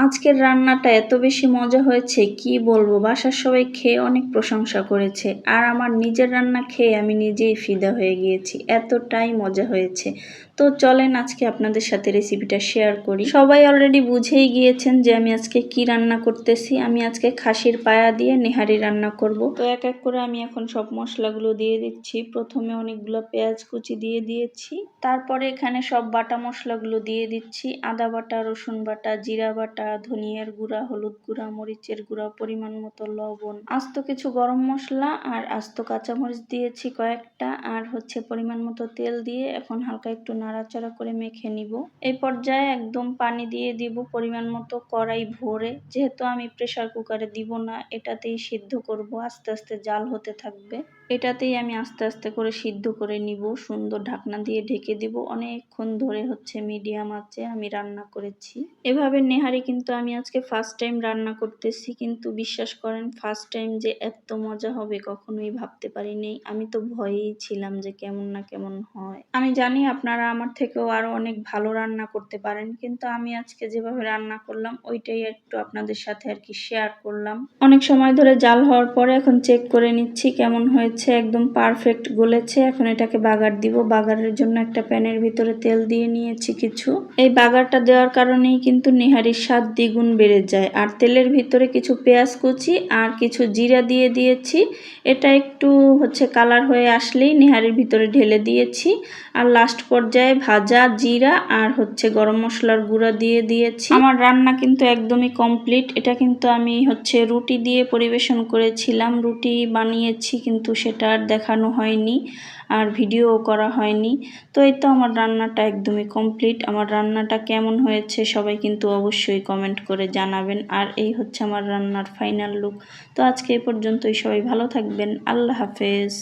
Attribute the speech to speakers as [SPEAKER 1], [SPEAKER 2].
[SPEAKER 1] আজকের রান্নাটা এত বেশি মজা হয়েছে কি বলবো, বাসার সবাই খেয়ে অনেক প্রশংসা করেছে। আর আমার নিজের রান্না খেয়ে আমি নিজেই ফিদা হয়ে গিয়েছি, এতটাই মজা হয়েছে। তো চলেন আজকে আপনাদের সাথে রেসিপিটা শেয়ার করি। সবাই অলরেডি বুঝেই গিয়েছেন যে আমি আজকে কি রান্না করতেছি। আমি আজকে খাসির পায়া দিয়ে নেহারি রান্না করব। তো এক এক করে আমি এখন সব মশলাগুলো দিয়ে দিচ্ছি। প্রথমে অনেকগুলো পেঁয়াজ কুচি দিয়ে দিয়েছি, তারপরে এখানে সব বাটা মশলাগুলো দিয়ে দিচ্ছি। আদা বাটা, রসুন বাটা, জিরা বাটা, ধনিয়ার গুঁড়া, হলুদ গুঁড়া, মরিচের গুঁড়া, পরিমাণ মতো লবণ, আস্ত কিছু গরম মশলা আর আস্ত কাঁচামরিচ দিয়েছি কয়েকটা, আর পরিমাণ মতো তেল দিয়ে এখন হালকা একটু নাড়াচাড়া করে মেখে নিব। এই পর্যায়ে একদম পানি দিয়ে দিব পরিমাণ মতো, কড়াই ভরে। যেহেতু আমি প্রেসার কুকারে দিব না, এটাতেই সিদ্ধ করব, আস্তে আস্তে জাল হতে থাকবে। এটাতেই আমি আস্তে আস্তে করে সিদ্ধ করে নিব। সুন্দর ঢাকনা দিয়ে ঢেকে দিব। অনেকক্ষণ ধরে মিডিয়াম আঁচে আমি রান্না করেছি। এভাবে নেহারি কিন্তু আমি আজকে ফার্স্ট টাইম রান্না করতেছি, কিন্তু বিশ্বাস করেন ফার্স্ট টাইম যে এত মজা হবে কখনোই ভাবতে পারিনি। আমি তো ভয়েই ছিলাম যে কেমন না কেমন হয়। আমি জানি আপনারা আমার থেকেও আরো অনেক ভালো রান্না করতে পারেন, কিন্তু আমি আজকে যেভাবে রান্না করলাম ওইটাই একটু আপনাদের সাথে আর কি শেয়ার করলাম। অনেক সময় ধরে জাল হওয়ার পরে এখন চেক করে নিচ্ছি কেমন হয়েছে। একদম পারফেক্ট গলেছে। এখন এটাকে বাগার দিব। বাগারের জন্য একটা প্যানের ভিতরে তেল দিয়ে নিয়েছি কিছু। এই বাগারটা দেওয়ার কারণেই কিন্তু নেহারির স্বাদ দ্বিগুণ বেড়ে যায়। আর তেলের ভিতরে কিছু পেঁয়াজ কুচি আর কিছু জিরা দিয়ে দিয়েছি। এটা একটু কালার হয়ে আসলেই নেহারির ভিতরে ঢেলে দিয়েছি। আর লাস্ট পর্যায়ে ভাজা জিরা আর গরম মশলার গুঁড়া দিয়ে দিয়েছি। আমার রান্না কিন্তু একদমই কমপ্লিট। এটা কিন্তু আমি রুটি দিয়ে পরিবেশন করেছিলাম। রুটি বানিয়েছি কিন্তু সেটা আর দেখানো হয়নি, আর ভিডিও করা হয়নি। তো এই তো আমার রান্নাটা একদমই কমপ্লিট। আমার রান্নাটা কেমন হয়েছে সবাই কিন্তু অবশ্যই কমেন্ট করে জানাবেন। আর এই আমার রান্নার ফাইনাল লুক। তো আজকে এই পর্যন্তই। সবাই ভালো থাকবেন। আল্লাহ হাফেজ।